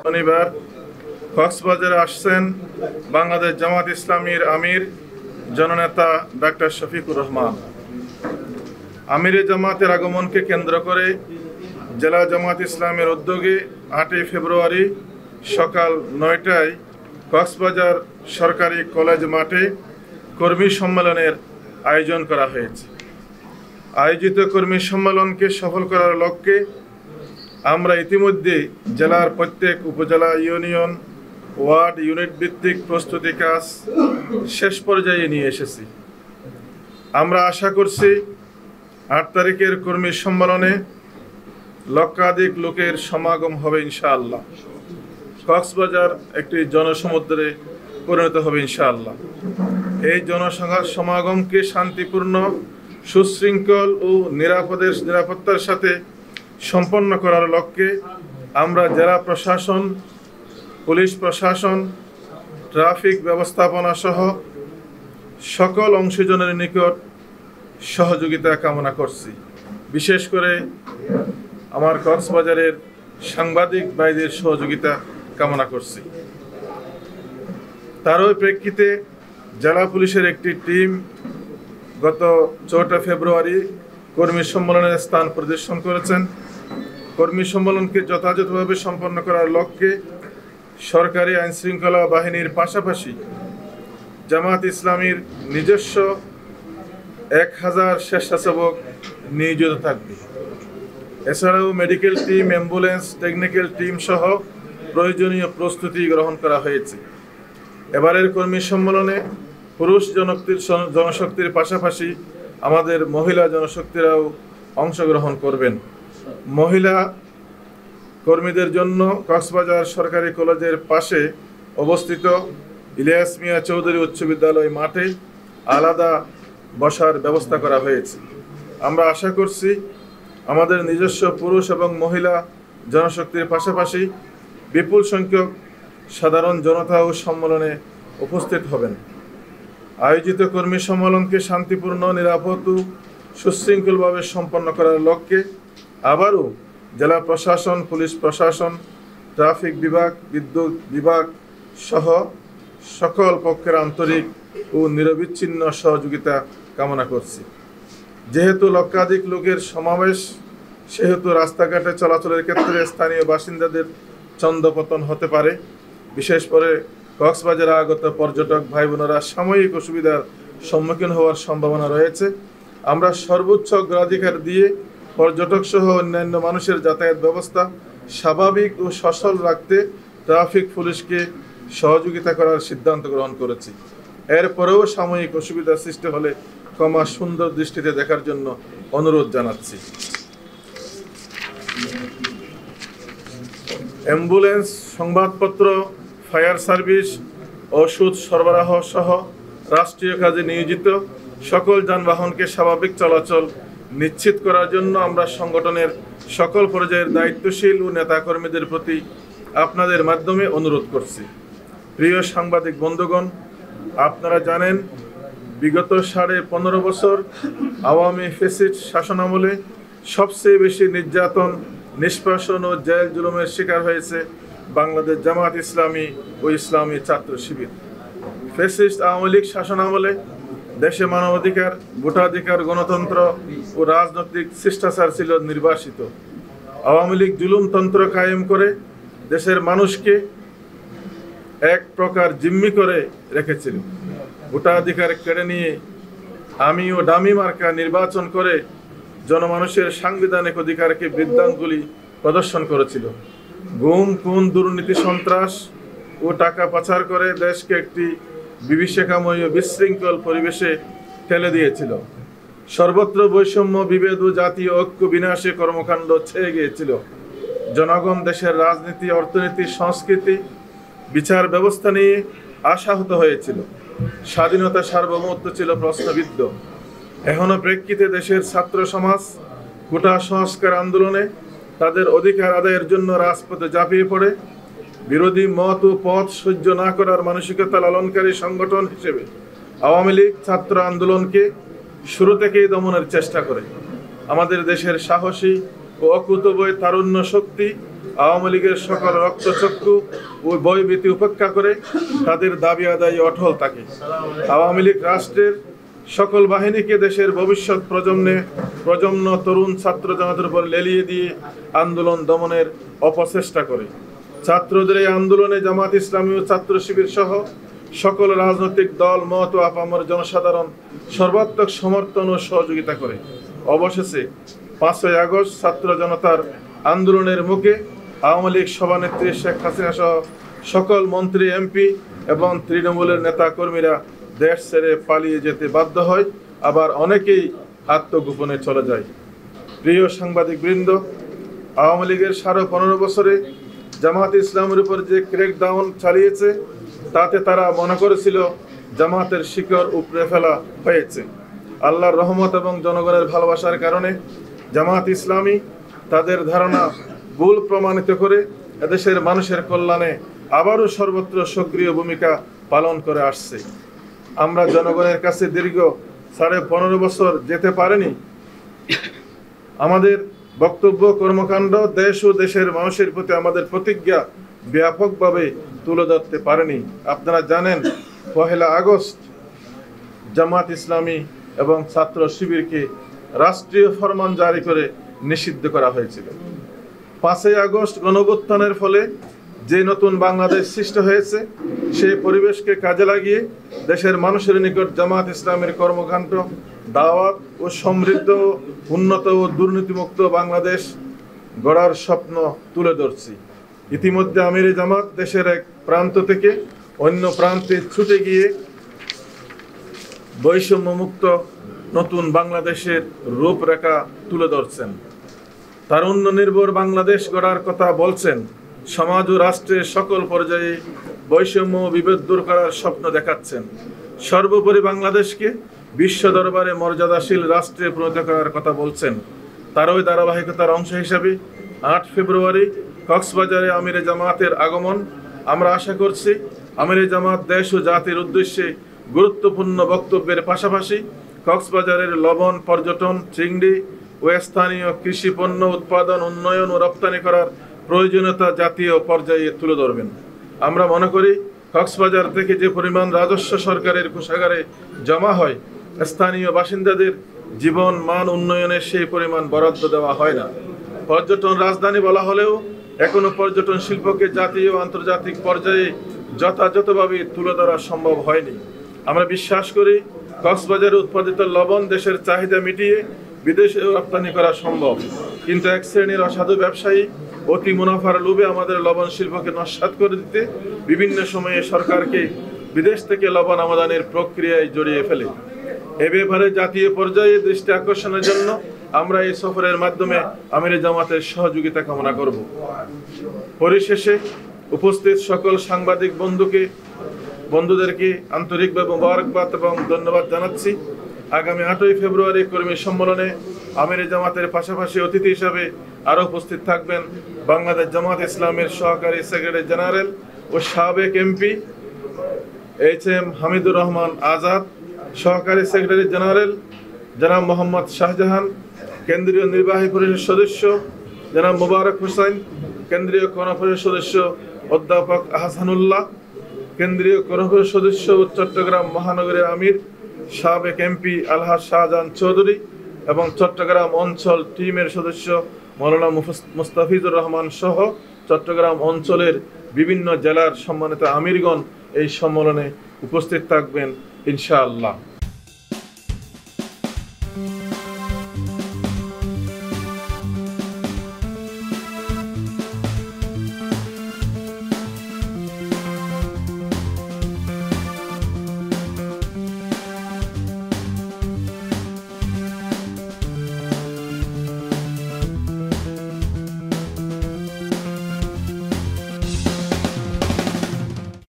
শনিবার কক্সবাজারে আসছেন বাংলাদেশ জামাত ইসলামীর আমির জননেতা ডাক্তার শফিকুর রহমান। আমিরে জামাতের আগমনকে কেন্দ্র করে জেলা জামাত ইসলামের উদ্যোগে 8 ফেব্রুয়ারি সকাল 9টায় কক্সবাজার সরকারি কলেজ মাঠে কর্মী সম্মেলনের আয়োজন করা হয়েছে। আয়োজিত কর্মী সম্মেলনকে সফল করার লক্ষ্যে আমরা ইতিমধ্যে জেলার প্রত্যেক উপজেলা, ইউনিয়ন, ওয়ার্ড, ইউনিট ভিত্তিক প্রস্তুতি কাজ শেষ পর্যায়ে নিয়ে এসেছি। আমরা আশা করছি 8 তারিখের কর্মী সম্মেলনে লক্ষাধিক লোকের সমাগম হবে ইনশাআল্লাহ। কক্সবাজার একটি জনসমুদ্রে পরিণত হবে ইনশাআল্লাহ। এই জনসমাগমকে শান্তিপূর্ণ, সুশৃঙ্খল ও নিরাপত্তার সাথে সম্পন্ন করার লক্ষ্যে আমরা জেলা প্রশাসন, পুলিশ প্রশাসন, ট্রাফিক ব্যবস্থাপনা সহ সকল অংশীজনের নিকট সহযোগিতা কামনা করছি। বিশেষ করে আমার কক্সবাজারের সাংবাদিক ভাইদের সহযোগিতা কামনা করছি। তারই প্রেক্ষিতে জেলা পুলিশের একটি টিম গত 4 ফেব্রুয়ারি কর্মী সম্মেলনের স্থান পরিদর্শন করেছেন। কর্মী সম্মেলনকে যথাযথভাবে সম্পন্ন করার লক্ষ্যে সরকারি আইনশৃঙ্খলা বাহিনীর পাশাপাশি জামাত ইসলামীর নিজস্ব 1000 স্বেচ্ছাসেবক নিয়োজিত থাকবে। এছাড়াও medical team, ambulance, technical team সহ প্রয়োজনীয় প্রস্তুতি গ্রহণ করা হয়েছে। এবারের কর্মী সম্মেলনে পুরুষ জনশক্তির পাশাপাশি আমাদের মহিলা জনশক্তিরাও অংশগ্রহণ করবেন। মহিলা কর্মীদের জন্য কক্সবাজার সরকারি কলেজের পাশে অবস্থিত ইলিয়াস মিয়া চৌধুরী উচ্চ বিদ্যালয় মাঠে আলাদা বসার ব্যবস্থা করা হয়েছে। আমরা আশা করছি আমাদের নিজস্ব পুরুষ এবং মহিলা জনশক্তির পাশাপাশি বিপুল সংখ্যক সাধারণ জনতাও সম্মেলনে উপস্থিত হবেন। আয়োজিত কর্মী সম্মেলনকে শান্তিপূর্ণ, নিরাপদ ও সুশৃঙ্খলভাবে সম্পন্ন করার লক্ষ্যে আবারও জেলা প্রশাসন, পুলিশ প্রশাসন, ট্রাফিক বিভাগ, বিদ্যুৎ বিভাগ সহ সকল পক্ষের আন্তরিক ও নিরবিচ্ছিন্ন সহযোগিতা কামনা করছি। যেহেতু লক্ষাধিক লোকের সমাবেশ, সেহেতু রাস্তাঘাটে চলাচলের ক্ষেত্রে স্থানীয় বাসিন্দাদের ছন্দপতন হতে পারে। বিশেষ করে কক্সবাজারে আগত পর্যটক ভাই বোনেরা সাময়িক অসুবিধার সম্মুখীন হওয়ার সম্ভাবনা রয়েছে। আমরা সর্বোচ্চ অগ্রাধিকার দিয়ে পর্যটক সহ অন্যান্য মানুষের যাতায়াত ব্যবস্থা স্বাভাবিক ও সচল রাখতে ট্রাফিক পুলিশকে সহযোগিতা করার সিদ্ধান্ত গ্রহণ করেছি। এরপরেও সাময়িক অসুবিধার সৃষ্টি হলে ক্ষমা সুন্দর দৃষ্টিতে দেখার জন্য অনুরোধ জানাচ্ছি। অ্যাম্বুলেন্স, সংবাদপত্র, ফায়ার সার্ভিস, ওষুধ সরবরাহ সহ রাষ্ট্রীয় কাজে নিয়োজিত সকল যানবাহনকে স্বাভাবিক চলাচল নিশ্চিত করার জন্য আমরা সংগঠনের সকল পর্যায়ের দায়িত্বশীল ও নেতাকর্মীদের প্রতি আপনাদের মাধ্যমে অনুরোধ করছি। প্রিয় সাংবাদিক বন্ধুগণ, আপনারা জানেন বিগত 15.5 বছর আওয়ামী ফ্যাসিস্ট শাসনামলে সবচেয়ে বেশি নির্যাতন, নিষ্পেষণ ও জেল জুলুমের শিকার হয়েছে বাংলাদেশ জামাত ইসলামী ও ইসলামী ছাত্র শিবির। ফ্যাসিস্ট আওয়ামী লীগ শাসনামলে দেশে মানবাধিকার, ভোটাধিকার, গণতন্ত্র ও রাজনৈতিক শিষ্টাচার ছিল নির্বাসিত। আওয়ামী লীগ জুলুমতন্ত্র কায়েম করে দেশের মানুষকে এক প্রকার জিম্মি করে রেখেছিল। ভোটাধিকার কেড়ে নিয়ে আমি ও ডামি মার্কা নির্বাচন করে জনমানুষের সাংবিধানিক অধিকারকে বৃদ্ধাঙ্গুলি প্রদর্শন করেছিল। গুম, খুন, দুর্নীতি, সন্ত্রাস ও টাকা পাচার করে দেশকে একটি বিভীষিকাময় ও বিশৃঙ্খল পরিবেশে ঠেলে দিয়েছিল। সর্বত্র বৈষম্য, বিভেদ ও জাতীয় ঐক্য বিনাশে কর্মকাণ্ড ছেয়ে গিয়েছিল। জনগণ দেশের রাজনীতি, অর্থনীতি, সংস্কৃতি, বিচার ব্যবস্থা নিয়ে আশাহত হয়েছিল। স্বাধীনতা, সার্বভৌমত্ব ছিল প্রশ্নবিদ্ধ। এখনো প্রেক্ষিতে দেশের ছাত্র সমাজ কোটা সংস্কার আন্দোলনে তাদের অধিকার আদায়ের জন্য রাজপথে ঝাঁপিয়ে পড়ে বিরোধী মত ও পথ সহ্য না করার মানসিকতা লালনকারী সংগঠন হিসেবে আওয়ামী লীগ ছাত্র আন্দোলনকে শুরু থেকেই দমনের চেষ্টা করে। আমাদের দেশের সাহসী ও অকুতোভয় তারুণ্য শক্তি আওয়ামী লীগের সকল রক্তচক্ষু ও ভয়ভীতি উপেক্ষা করে তাদের দাবি আদায়ে অটল থাকে। আওয়ামী লীগ রাষ্ট্রের সকল বাহিনীকে দেশের ভবিষ্যৎ প্রজন্ম তরুণ ছাত্র জনতার উপর লেলিয়ে দিয়ে আন্দোলন দমনের অপচেষ্টা করে। ছাত্রদের এই আন্দোলনে জামাত ইসলামী ও ছাত্র শিবির সহ সকল রাজনৈতিক দল মত ও আপামর জনসাধারণ সর্বাত্মক সমর্থন ও সহযোগিতা করে। অবশেষে 5ই আগস্ট ছাত্র জনতার আন্দোলনের মুখে আওয়ামী লীগ সভানেত্রী শেখ হাসিনা সহ সকল মন্ত্রী, এমপি এবং তৃণমূলের নেতা কর্মীরা দেশ ছেড়ে পালিয়ে যেতে বাধ্য হয়, আবার অনেকেই আত্মগোপনে চলে যায়। প্রিয় সাংবাদিক বৃন্দ, আওয়ামী লীগের 15.5 বছরে জামাত ইসলামের উপর যে ক্র্যাকডাউন চালিয়েছে তাতে তারা মনে করেছিল জামাতের শিকড় উপড়ে ফেলা হয়েছে। আল্লাহর রহমত এবং জনগণের ভালোবাসার কারণে জামাত ইসলামী তাদের ধারণা ভুল প্রমাণিত করে এদেশের মানুষের কল্যাণে আবারও সর্বত্র সক্রিয় ভূমিকা পালন করে আসছে। আমরা জনগণের কাছে দীর্ঘ 15.5 বছর যেতে পারিনি। আমাদের বক্তব্য, কর্মকাণ্ড দেশ ও দেশের মানুষের প্রতি আমাদের প্রতিজ্ঞা ব্যাপকভাবে তুলে ধরতে পারেনি। আপনারা জানেন, 1 আগস্ট জামাত ইসলামী এবং ছাত্র শিবিরকে রাষ্ট্রীয় ফরমান জারি করে নিষিদ্ধ করা হয়েছিল। 5ই আগস্ট গণঅভ্যুত্থানের ফলে যে নতুন বাংলাদেশ সৃষ্টি হয়েছে সেই পরিবেশকে কাজে লাগিয়ে দেশের মানুষের নিকট জামাত ইসলামের কর্মকাণ্ড, দাওয়াত ও সমৃদ্ধ, উন্নত ও দুর্নীতিমুক্ত বাংলাদেশ গড়ার স্বপ্ন তুলে ধরছি। ইতিমধ্যে আমির জামাত দেশের এক প্রান্ত থেকে অন্য প্রান্তে ছুটে গিয়ে বৈষম্যমুক্ত নতুন বাংলাদেশের রূপরেখা তুলে ধরছেন। তারুণ্য নির্ভর বাংলাদেশ গড়ার কথা বলছেন। সমাজ ও রাষ্ট্রের সকল পর্যায়ে বৈষম্য ও বিভেদ দূর করার স্বপ্ন দেখাচ্ছেন। সর্বোপরি বাংলাদেশকে বিশ্ব দরবারে মর্যাদাশীল রাষ্ট্রে পরিণত করার কথা বলছেন। তারই ধারাবাহিকতার অংশ হিসাবে 8 ফেব্রুয়ারি কক্সবাজারে আমিরে জামাতের আগমন। আমরা আশা করছি আমিরে জামাত দেশ ও জাতির উদ্দেশ্যে গুরুত্বপূর্ণ বক্তব্যের পাশাপাশি কক্সবাজারের লবণ, পর্যটন, চিংড়ি ও স্থানীয় কৃষি পণ্য উৎপাদন, উন্নয়ন ও রপ্তানি করার প্রয়োজনীয়তা জাতীয় পর্যায়ে তুলে ধরবেন। আমরা মনে করি কক্সবাজার থেকে যে পরিমাণ রাজস্ব সরকারের কোষাগারে জমা হয়, স্থানীয় বাসিন্দাদের জীবন মান উন্নয়নে সেই পরিমাণ বরাদ্দ দেওয়া হয় না। পর্যটন রাজধানী বলা হলেও এখনো পর্যটন শিল্পকে জাতীয় ও আন্তর্জাতিক পর্যায়ে যথাযথভাবে তুলে ধরা সম্ভব হয়নি। আমরা বিশ্বাস করি কক্সবাজারে উৎপাদিত লবণ দেশের চাহিদা মিটিয়ে বিদেশে রপ্তানি করা সম্ভব, কিন্তু এক শ্রেণীর অসাধু ব্যবসায়ী অতি মুনাফার লোভে আমাদের লবণ শিল্পকে নস্যাৎ করে দিতে বিভিন্ন সময়ে সরকারকে বিদেশ থেকে লবণ আমদানির প্রক্রিয়ায় জড়িয়ে ফেলে। এ ব্যাপারে জাতীয় পর্যায়ে দৃষ্টি আকর্ষণের জন্য আমরা এই সফরের মাধ্যমে আমিরে জামাতের সহযোগিতা কামনা করব। পরিশেষে উপস্থিত সকল সাংবাদিক বন্ধুদেরকে আন্তরিকভাবে মোবারকবাদ এবং ধন্যবাদ জানাচ্ছি। আগামী 8ই ফেব্রুয়ারি কর্মী সম্মেলনে আমিরে জামাতের পাশাপাশি অতিথি হিসাবে আরও উপস্থিত থাকবেন বাংলাদেশ জামাত ইসলামের সহকারী সেক্রেটারি জেনারেল ও সাবেক এমপি HM হামিদুর রহমান আজাদ, সহকারী সেক্রেটারি জেনারেল জনাব মোহাম্মদ শাহজাহান, কেন্দ্রীয় নির্বাহী পরিষদ সদস্য জনাব মোবারক হোসেন, কেন্দ্রীয় কর্মপরিষদ সদস্য অধ্যাপক আহসানুল্লাহ, কেন্দ্রীয় কর্মপরিষদ সদস্য ও চট্টগ্রাম মহানগরের আমির সাবেক এমপি আলহাজ শাহজাহান চৌধুরী এবং চট্টগ্রাম অঞ্চল টিমের সদস্য মৌলানা মুস্তাফিজুর রহমান সহ চট্টগ্রাম অঞ্চলের বিভিন্ন জেলার সম্মানিত আমিরগণ এই সম্মেলনে উপস্থিত থাকবেন ইনশাআল্লাহ।